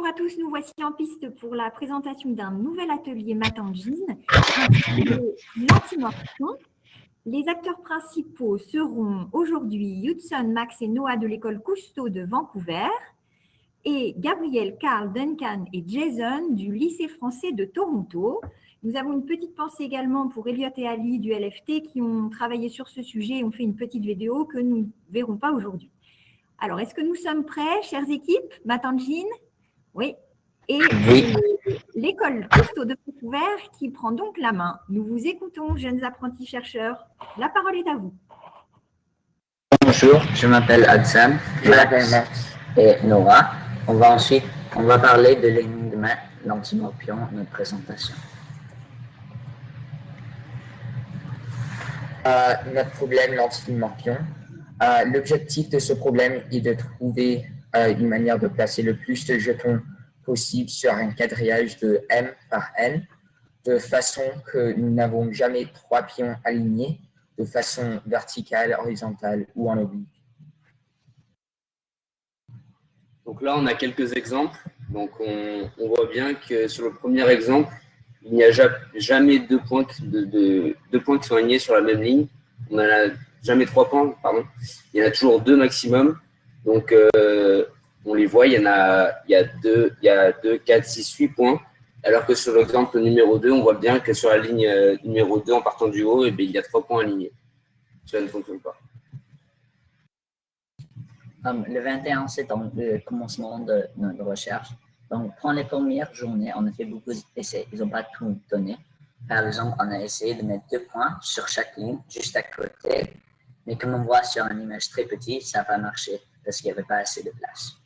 Bonjour à tous, nous voici en piste pour la présentation d'un nouvel atelier maths engine intitulé l'antimorphon. Les acteurs principaux seront aujourd'hui Hudson, Max et Noah de l'école Cousteau de Vancouver et Gabriel, Carl, Duncan et Jason du lycée français de Toronto. Nous avons une petite pensée également pour Elliot et Ali du LFT qui ont travaillé sur ce sujet et ont fait une petite vidéo que nous ne verrons pas aujourd'hui. Alors, est-ce que nous sommes prêts, chères équipes? Maths Engine? Oui. Et c'est l'école Cousteau de Vancouver qui prend donc la main. Nous vous écoutons, jeunes apprentis chercheurs. La parole est à vous. Bonjour, je m'appelle Hudson, Max et Noah. On va parler de l'énigme l'antimorphon, notre présentation. Notre problème, l'antimorphon. L'objectif de ce problème est de trouver une manière de placer le plus de jetons possible sur un quadrillage de M par N, de façon que nous n'avons jamais 3 pions alignés, de façon verticale, horizontale ou en oblique. Donc là, on a quelques exemples. Donc on voit bien que sur le premier exemple, il n'y a jamais deux points qui sont alignés sur la même ligne. On n'a jamais 3 points, pardon. Il y en a toujours 2 maximum. Donc on les voit, il y a 2, 4, 6, 8 points. Alors que sur l'exemple numéro 2, on voit bien que sur la ligne numéro 2, en partant du haut, il y a 3 points alignés. Cela ne fonctionne pas. Le 21, c'est le commencement de notre recherche. Donc, pendant les premières journées, on a fait beaucoup d'essais. Ils n'ont pas tout donné. Par exemple, on a essayé de mettre 2 points sur chaque ligne, juste à côté. Mais comme on voit sur une image très petite, ça n'a pas marché parce qu'il n'y avait pas assez de place.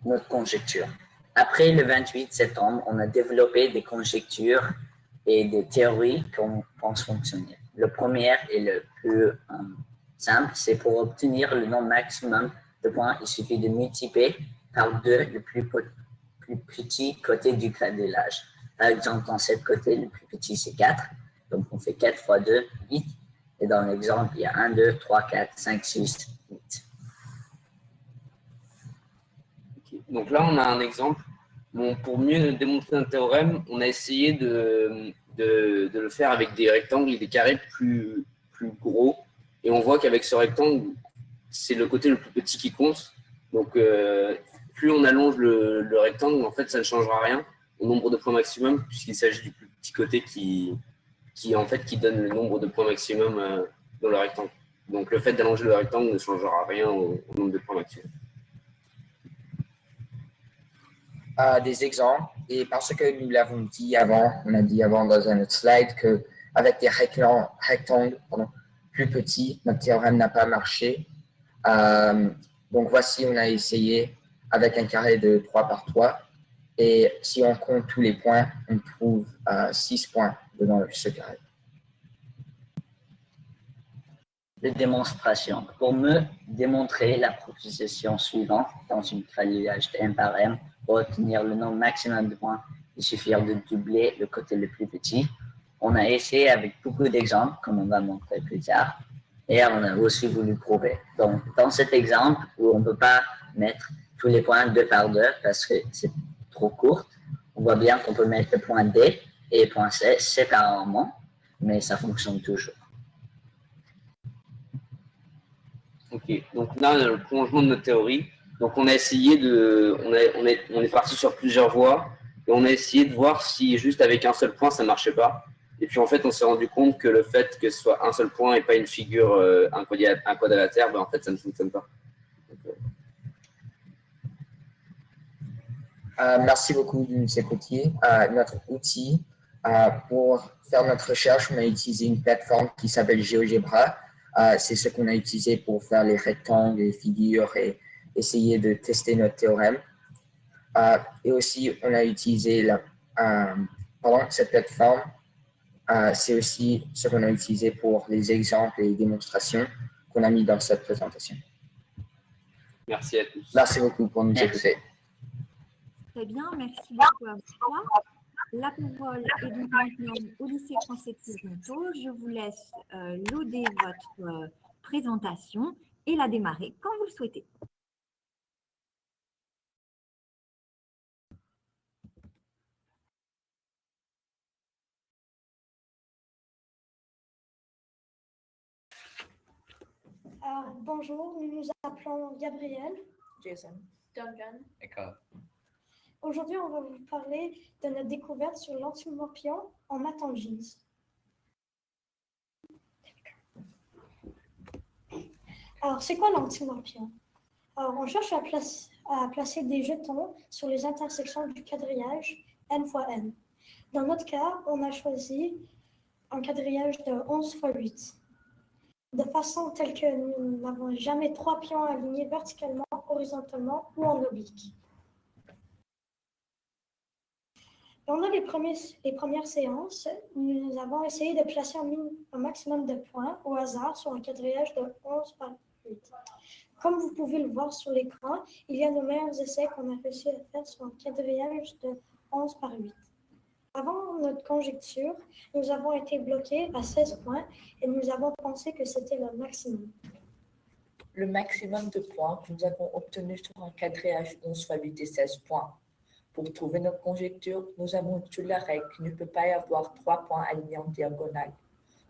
Notre conjecture. Après le 28 septembre, on a développé des conjectures et des théories qu'on pense fonctionner. Le premier et le plus simple, c'est pour obtenir le nombre maximum de points, il suffit de multiplier par 2 le plus petit côté du quadrillage. Par exemple, dans cette côté, le plus petit, c'est 4. Donc, on fait 4 fois 2, 8. Et dans l'exemple, il y a 1, 2, 3, 4, 5, 6, 8. Okay. Donc là, on a un exemple. Bon, pour mieux démontrer un théorème, on a essayé de le faire avec des rectangles et des carrés plus gros. Et on voit qu'avec ce rectangle, c'est le côté le plus petit qui compte. Donc, plus on allonge le rectangle, en fait, ça ne changera rien au nombre de points maximum, puisqu'il s'agit du plus petit côté qui donne le nombre de points maximum dans le rectangle. Donc, le fait d'allonger le rectangle ne changera rien au nombre de points maximum. Des exemples, et parce que nous l'avons dit avant, on a dit avant dans un autre slide qu'avec des rectangles plus petits, notre théorème n'a pas marché. Donc voici, on a essayé avec un carré de 3 par 3, et si on compte tous les points, on trouve 6 points dans ce carré. De démonstration. Pour me démontrer la proposition suivante dans une quadrillage de M par M, pour obtenir le nombre maximum de points, il suffit de doubler le côté le plus petit. On a essayé avec beaucoup d'exemples, comme on va montrer plus tard, et on a aussi voulu prouver. Donc, dans cet exemple, où on ne peut pas mettre tous les points 2 par 2 parce que c'est trop court, on voit bien qu'on peut mettre le point D et le point C séparément, mais ça fonctionne toujours. Ok, donc là, on a le prolongement de notre théorie. Donc, on a essayé on est parti sur plusieurs voies et on a essayé de voir si juste avec un seul point, ça ne marchait pas. Et puis, en fait, on s'est rendu compte que le fait que ce soit un seul point et pas une figure, un quadrilatère, ben, en fait, ça ne fonctionne pas. Donc, merci beaucoup de nous écouter. Notre outil, pour faire notre recherche, on a utilisé une plateforme qui s'appelle GeoGebra. C'est ce qu'on a utilisé pour faire les rectangles, les figures et essayer de tester notre théorème. Et aussi, on a utilisé cette plateforme. C'est aussi ce qu'on a utilisé pour les exemples et les démonstrations qu'on a mis dans cette présentation. merci à tous. Merci beaucoup pour nous écouter. Très bien, merci beaucoup à vous. La parole est donc maintenant au lycée français de Toronto. Je vous laisse loader votre présentation et la démarrer quand vous le souhaitez. Alors, bonjour, nous nous appelons Gabriel. Jason, Duncan, Et Carl. Aujourd'hui, on va vous parler de notre découverte sur l'antimorpion en maths en jeans. Alors, c'est quoi l'antimorpion? Alors, on cherche à placer des jetons sur les intersections du quadrillage n fois n. Dans notre cas, on a choisi un quadrillage de 11 fois 8. De façon telle que nous n'avons jamais 3 pions alignés verticalement, horizontalement ou en oblique. Pendant les premières séances, nous avons essayé de placer un maximum de points au hasard sur un quadrillage de 11 par 8. Comme vous pouvez le voir sur l'écran, il y a nos meilleurs essais qu'on a réussi à faire sur un quadrillage de 11 par 8. Avant notre conjecture, nous avons été bloqués à 16 points et nous avons pensé que c'était le maximum. le maximum de points que nous avons obtenu sur un quadrillage 11 fois 8 et 16 points. Pour trouver notre conjecture, nous avons utilisé la règle qu'il ne peut pas y avoir 3 points alignés en diagonale.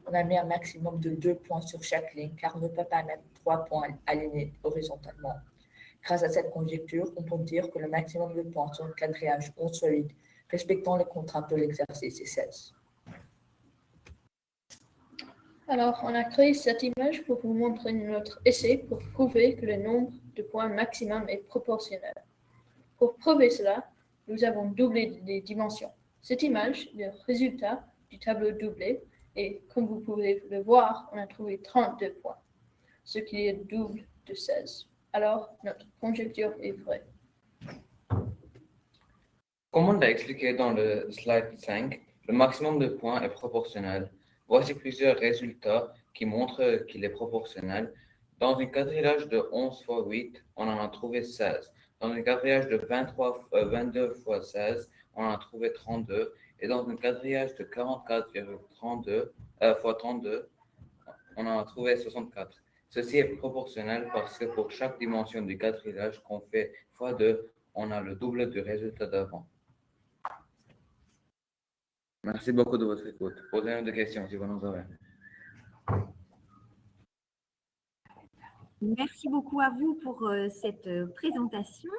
On a mis un maximum de 2 points sur chaque ligne car on ne peut pas mettre 3 points alignés horizontalement. Grâce à cette conjecture, on peut dire que le maximum de points sur un quadrillage 11 fois 8, respectant les contraintes de l'exercice, est 16. Alors, on a créé cette image pour vous montrer notre essai pour prouver que le nombre de points maximum est proportionnel. Pour prouver cela, nous avons doublé les dimensions. Cette image est le résultat du tableau doublé et comme vous pouvez le voir, on a trouvé 32 points, ce qui est le double de 16. Alors, notre conjecture est vraie. Comme on l'a expliqué dans le slide 5, le maximum de points est proportionnel. Voici plusieurs résultats qui montrent qu'il est proportionnel. Dans un quadrillage de 11 fois 8, on en a trouvé 16. Dans un quadrillage de 22 fois 16, on en a trouvé 32. Et dans un quadrillage de 44,32 fois 32, on en a trouvé 64. Ceci est proportionnel parce que pour chaque dimension du quadrillage qu'on fait fois 2, on a le double du résultat d'avant. Merci beaucoup de votre écoute. Posez-nous des questions si vous en avez. Merci beaucoup à vous pour cette présentation.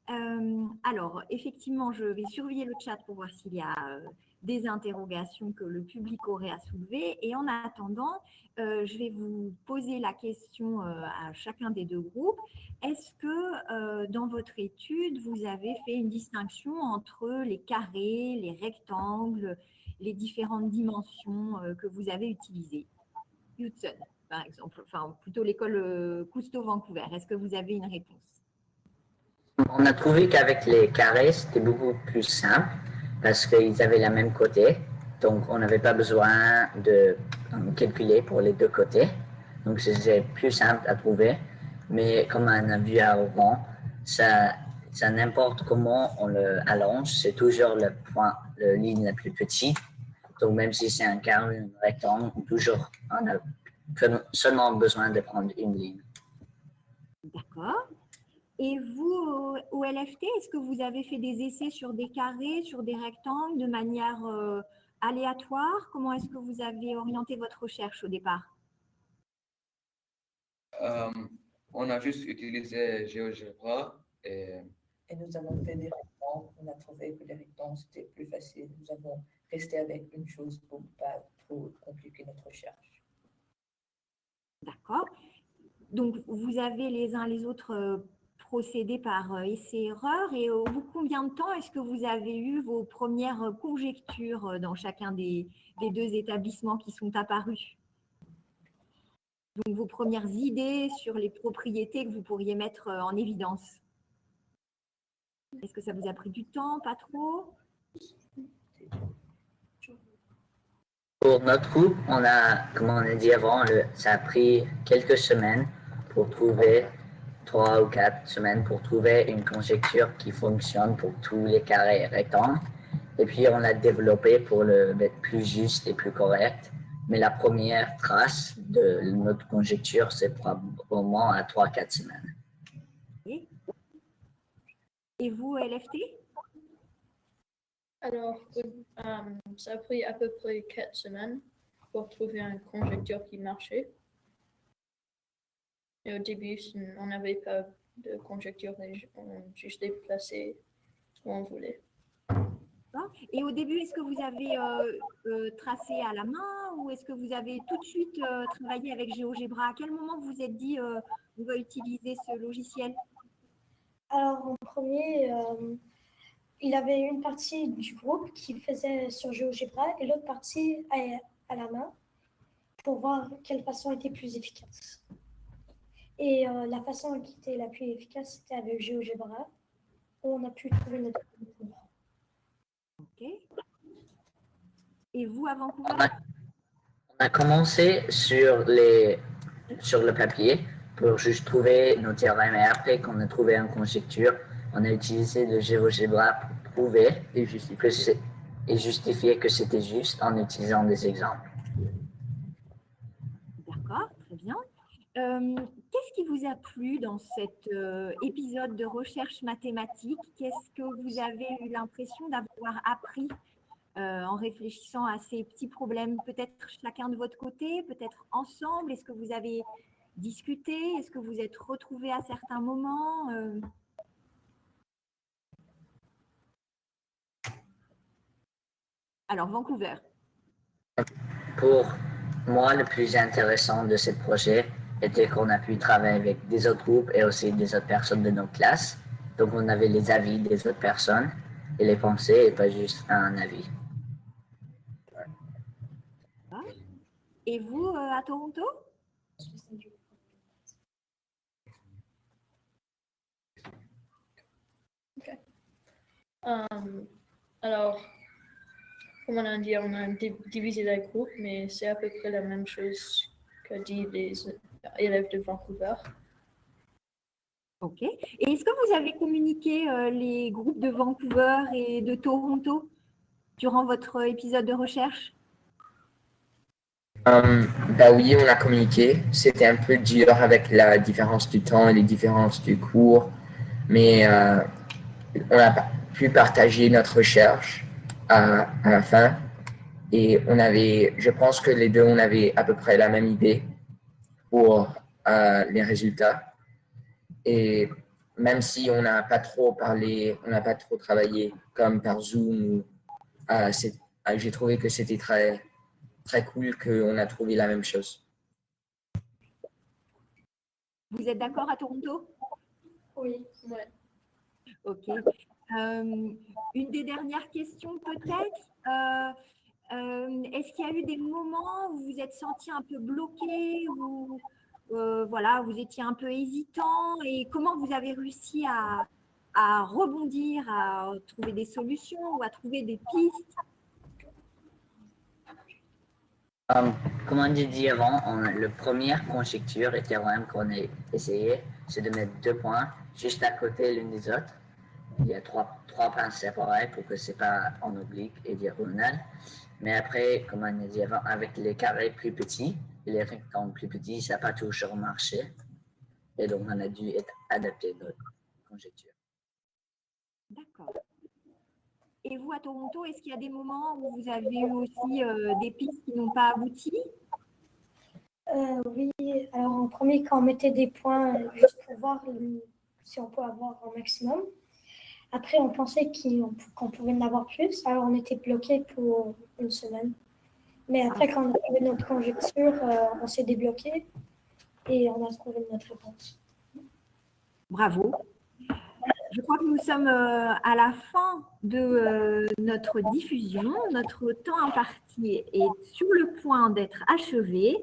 Alors, effectivement, je vais surveiller le chat pour voir s'il y a des interrogations que le public aurait à soulever. Et en attendant, je vais vous poser la question à chacun des deux groupes. Est-ce que dans votre étude, vous avez fait une distinction entre les carrés, les rectangles, les différentes dimensions que vous avez utilisées? Hudson, par exemple, enfin plutôt l'école Cousteau-Vancouver. Est-ce que vous avez une réponse? On a trouvé qu'avec les carrés, c'était beaucoup plus simple parce qu'ils avaient la même côté. Donc, on n'avait pas besoin de calculer pour les deux côtés. Donc, c'est plus simple à trouver. Mais comme on a vu avant, ça n'importe comment on le allonge, c'est toujours le point, la ligne la plus petite. Donc, même si c'est un carré ou un rectangle, toujours, on a seulement besoin de prendre une ligne. D'accord. Et vous, au LFT, est-ce que vous avez fait des essais sur des carrés, sur des rectangles, de manière aléatoire? Comment est-ce que vous avez orienté votre recherche au départ? On a juste utilisé GeoGebra et nous avons fait des rectangles. On a trouvé que les rectangles, c'était plus facile. Nous avons resté avec une chose pour ne pas trop compliquer notre recherche. D'accord. Donc, vous avez les uns les autres procédé par essai-erreur et au bout de combien de temps est-ce que vous avez eu vos premières conjectures dans chacun des deux établissements qui sont apparus? Donc, vos premières idées sur les propriétés que vous pourriez mettre en évidence. Est-ce que ça vous a pris du temps, pas trop? Pour notre groupe, comme on a dit avant, ça a pris quelques semaines pour trouver 3 ou 4 semaines pour trouver une conjecture qui fonctionne pour tous les carrés et rectangles. Et puis, on l'a développé pour le mettre plus juste et plus correct. mais la première trace de notre conjecture, c'est probablement à 3-4 semaines. Et vous, LFT? Alors, ça a pris à peu près 4 semaines pour trouver une conjecture qui marchait. Et au début, on n'avait pas de conjecture, on juste déplacé où on voulait. Et au début, est-ce que vous avez tracé à la main ou est-ce que vous avez tout de suite travaillé avec GeoGebra? À quel moment vous vous êtes dit on va utiliser ce logiciel? Alors, en premier, il y avait une partie du groupe qui faisait sur GeoGebra et l'autre partie à la main pour voir quelle façon était plus efficace. Et la façon qui était la plus efficace, c'était avec GeoGebra, où on a pu trouver notre conjecture. Ok. Et vous, à Vancouver? On a commencé sur le papier pour juste trouver nos théorèmes. Et après qu'on a trouvé une conjecture, on a utilisé le GeoGebra pour prouver et justifier que c'était juste en utilisant des exemples. D'accord, très bien. Qu'est-ce qui vous a plu dans cet épisode de recherche mathématique? Qu'est-ce que vous avez eu l'impression d'avoir appris en réfléchissant à ces petits problèmes? Peut-être chacun de votre côté, peut-être ensemble? Est-ce que vous avez discuté? Est-ce que vous êtes retrouvés à certains moments? Alors, Vancouver. Pour moi, le plus intéressant de ce projet était qu'on a pu travailler avec des autres groupes et aussi des autres personnes de nos classes. Donc, on avait les avis des autres personnes et les pensées et pas juste un avis. Et vous, à Toronto? Okay. Alors, comme on a dit, on a divisé les groupes, mais c'est à peu près la même chose que disent les élèves de Vancouver. Ok. Et est-ce que vous avez communiqué les groupes de Vancouver et de Toronto durant votre épisode de recherche? Bah oui, on a communiqué. C'était un peu dur avec la différence du temps et les différences du cours, mais on a pu partager notre recherche à la fin. Et je pense que les deux, on avait à peu près la même idée pour les résultats. Et même si on n'a pas trop parlé, on n'a pas trop travaillé comme par Zoom, j'ai trouvé que c'était très cool qu'on a trouvé la même chose. Vous êtes d'accord à Toronto? Oui. Ouais. Ok. Une des dernières questions peut-être. Est-ce qu'il y a eu des moments où vous vous êtes senti un peu bloqué ou voilà, vous étiez un peu hésitant et comment vous avez réussi à rebondir, à trouver des solutions ou à trouver des pistes? Comme on a dit avant, la première conjecture et théorème qu'on a essayé, c'est de mettre 2 points juste à côté l'une des autres. Il y a trois points séparés pour que c'est pas en oblique et diagonale. Mais après, comme on a dit avant, avec les carrés plus petits et les rectangles plus petits, ça n'a pas toujours marché. Et donc, on a dû adapter notre conjecture. D'accord. Et vous, à Toronto, est-ce qu'il y a des moments où vous avez eu aussi des pistes qui n'ont pas abouti? Oui, alors en premier, quand on mettait des points juste pour voir si on peut avoir un maximum. Après, on pensait qu'on pouvait en avoir plus, alors on était bloqué pour une semaine. Mais après, quand on a trouvé notre conjecture, on s'est débloqué et on a trouvé notre réponse. Bravo. Je crois que nous sommes à la fin de notre diffusion. Notre temps imparti est sur le point d'être achevé.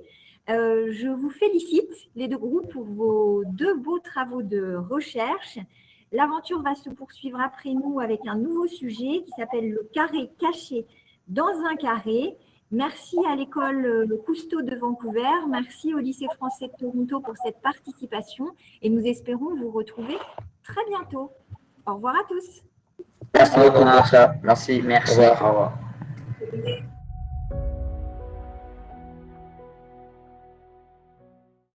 Je vous félicite, les deux groupes, pour vos 2 beaux travaux de recherche. L'aventure va se poursuivre après nous avec un nouveau sujet qui s'appelle le carré caché dans un carré. Merci à l'école Le Cousteau de Vancouver. Merci au lycée français de Toronto pour cette participation et nous espérons vous retrouver très bientôt. Au revoir à tous. Merci beaucoup pour ça. Merci. Merci. Au revoir.